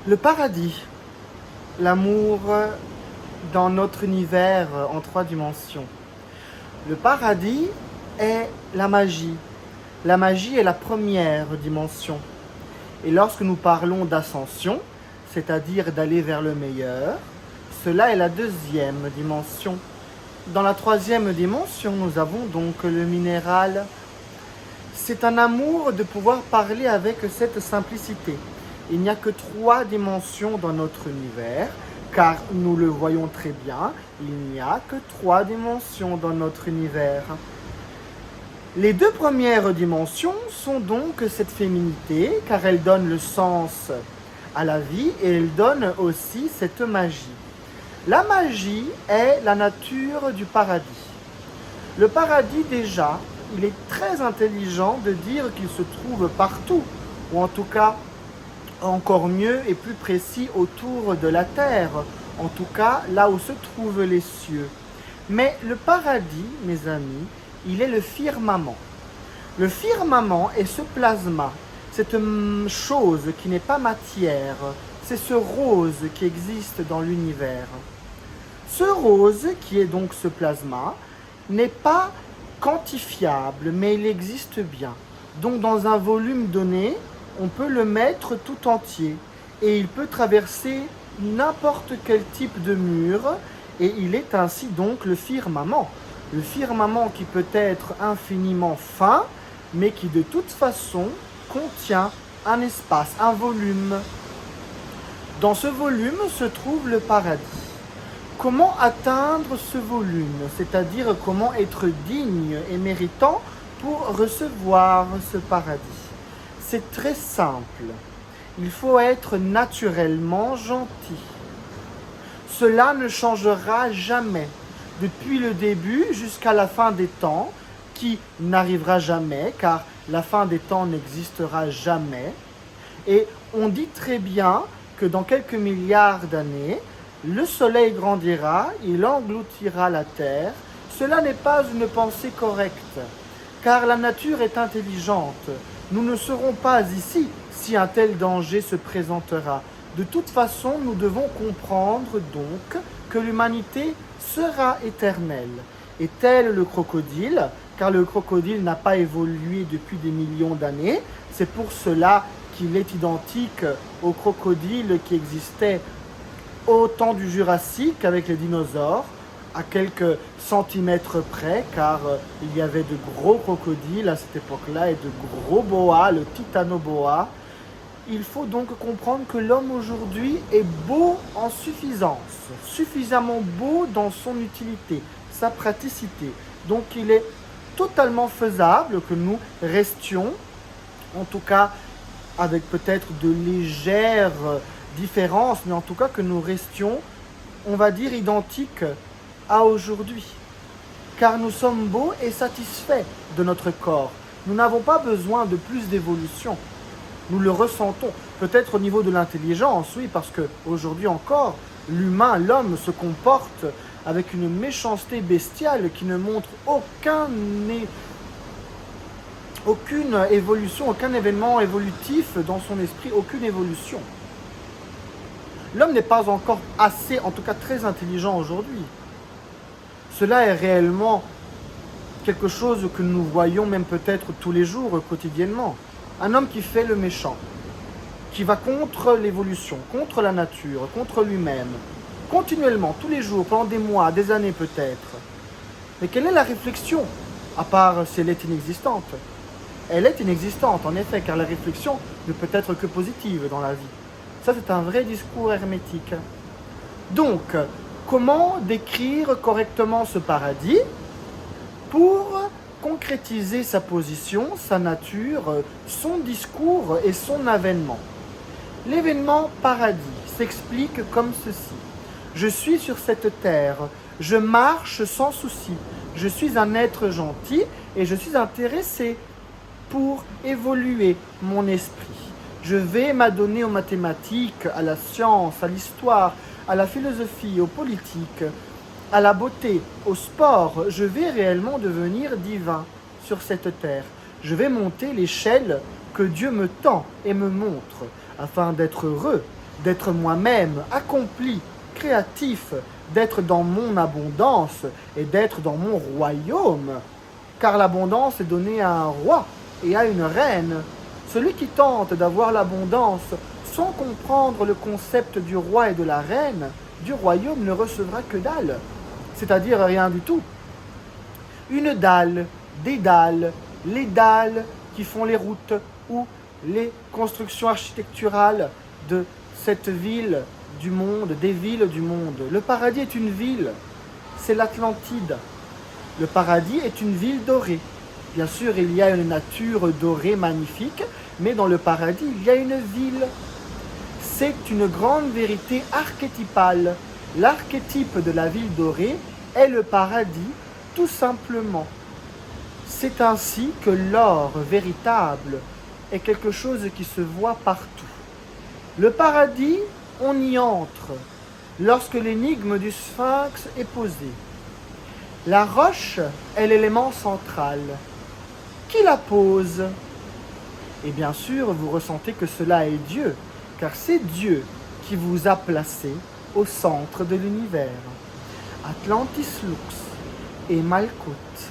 Le paradis, l'amour dans notre univers en 3 dimensions. Le paradis est la magie. La magie est la première dimension. Et lorsque nous parlons d'ascension, c'est-à-dire d'aller vers le meilleur, cela est la 2e dimension. Dans la 3e dimension, nous avons donc le minéral. C'est un amour de pouvoir parler avec cette simplicité. Il n'y a que 3 dimensions dans notre univers, car nous le voyons très bien, il n'y a que 3 dimensions dans notre univers. Les 2 premières dimensions sont donc cette féminité, car elle donne le sens à la vie et elle donne aussi cette magie. La magie est la nature du paradis. Le paradis déjà, il est très intelligent de dire qu'il se trouve partout, ou en tout cas encore mieux et plus précis autour de la terre, en tout cas là où se trouvent les cieux. Mais le paradis, mes amis, il est le firmament. Le firmament est ce plasma, cette chose qui n'est pas matière, c'est ce rose qui existe dans l'univers. Ce rose, qui est donc ce plasma, n'est pas quantifiable, mais il existe bien. Donc dans un volume donné, on peut le mettre tout entier et il peut traverser n'importe quel type de mur et il est ainsi donc le firmament. Le firmament qui peut être infiniment fin, mais qui de toute façon contient un espace, un volume. Dans ce volume se trouve le paradis. Comment atteindre ce volume, c'est-à-dire comment être digne et méritant pour recevoir ce paradis? C'est très simple. Il faut être naturellement gentil. Cela ne changera jamais, depuis le début jusqu'à la fin des temps, qui n'arrivera jamais, car la fin des temps n'existera jamais. Et on dit très bien que dans quelques milliards d'années, le soleil grandira, il engloutira la terre. Cela n'est pas une pensée correcte, car la nature est intelligente. Nous ne serons pas ici si un tel danger se présentera. De toute façon, nous devons comprendre donc que l'humanité sera éternelle. Et tel le crocodile, car le crocodile n'a pas évolué depuis des millions d'années, c'est pour cela qu'il est identique au crocodile qui existait au temps du Jurassique avec les dinosaures, à quelques centimètres près, car il y avait de gros crocodiles à cette époque-là et de gros boas, le titanoboa. Il faut donc comprendre que l'homme aujourd'hui est beau en suffisance, suffisamment beau dans son utilité, sa praticité. Donc il est totalement faisable que nous restions, en tout cas avec peut-être de légères différences, mais en tout cas que nous restions, on va dire, identiques à aujourd'hui. Car nous sommes beaux et satisfaits de notre corps. Nous n'avons pas besoin de plus d'évolution. Nous le ressentons. Peut-être au niveau de l'intelligence, oui, parce qu'aujourd'hui encore, l'humain, l'homme se comporte avec une méchanceté bestiale qui ne montre aucune évolution, aucun événement évolutif dans son esprit, aucune évolution. L'homme n'est pas encore assez, en tout cas très intelligent aujourd'hui. Cela est réellement quelque chose que nous voyons même peut-être tous les jours, quotidiennement. Un homme qui fait le méchant, qui va contre l'évolution, contre la nature, contre lui-même, continuellement, tous les jours, pendant des mois, des années peut-être. Mais quelle est la réflexion, à part si elle est inexistante? Elle est inexistante, en effet, car la réflexion ne peut être que positive dans la vie. Ça, c'est un vrai discours hermétique. Donc, comment décrire correctement ce paradis pour concrétiser sa position, sa nature, son discours et son avènement? L'événement paradis s'explique comme ceci. Je suis sur cette terre, je marche sans souci, je suis un être gentil et je suis intéressé pour évoluer mon esprit. Je vais m'adonner aux mathématiques, à la science, à l'histoire, à la philosophie, aux politiques, à la beauté, au sport. Je vais réellement devenir divin sur cette terre. Je vais monter l'échelle que Dieu me tend et me montre afin d'être heureux d'être moi-même, accompli, créatif, d'être dans mon abondance et d'être dans mon royaume. Car l'abondance est donnée à un roi et à une reine. Celui qui tente d'avoir l'abondance sans comprendre le concept du roi et de la reine, du royaume ne recevra que dalle, c'est-à-dire rien du tout. Une dalle, des dalles, les dalles qui font les routes ou les constructions architecturales de cette ville du monde, des villes du monde. Le paradis est une ville, c'est l'Atlantide. Le paradis est une ville dorée. Bien sûr, il y a une nature dorée magnifique, mais dans le paradis, il y a une ville. C'est une grande vérité archétypale. L'archétype de la ville dorée est le paradis, tout simplement. C'est ainsi que l'or véritable est quelque chose qui se voit partout. Le paradis, on y entre lorsque l'énigme du sphinx est posée. La roche est l'élément central. Qui la pose? Et bien sûr, vous ressentez que cela est Dieu, car c'est Dieu qui vous a placé au centre de l'univers. Atlantis Lux et Malkuth.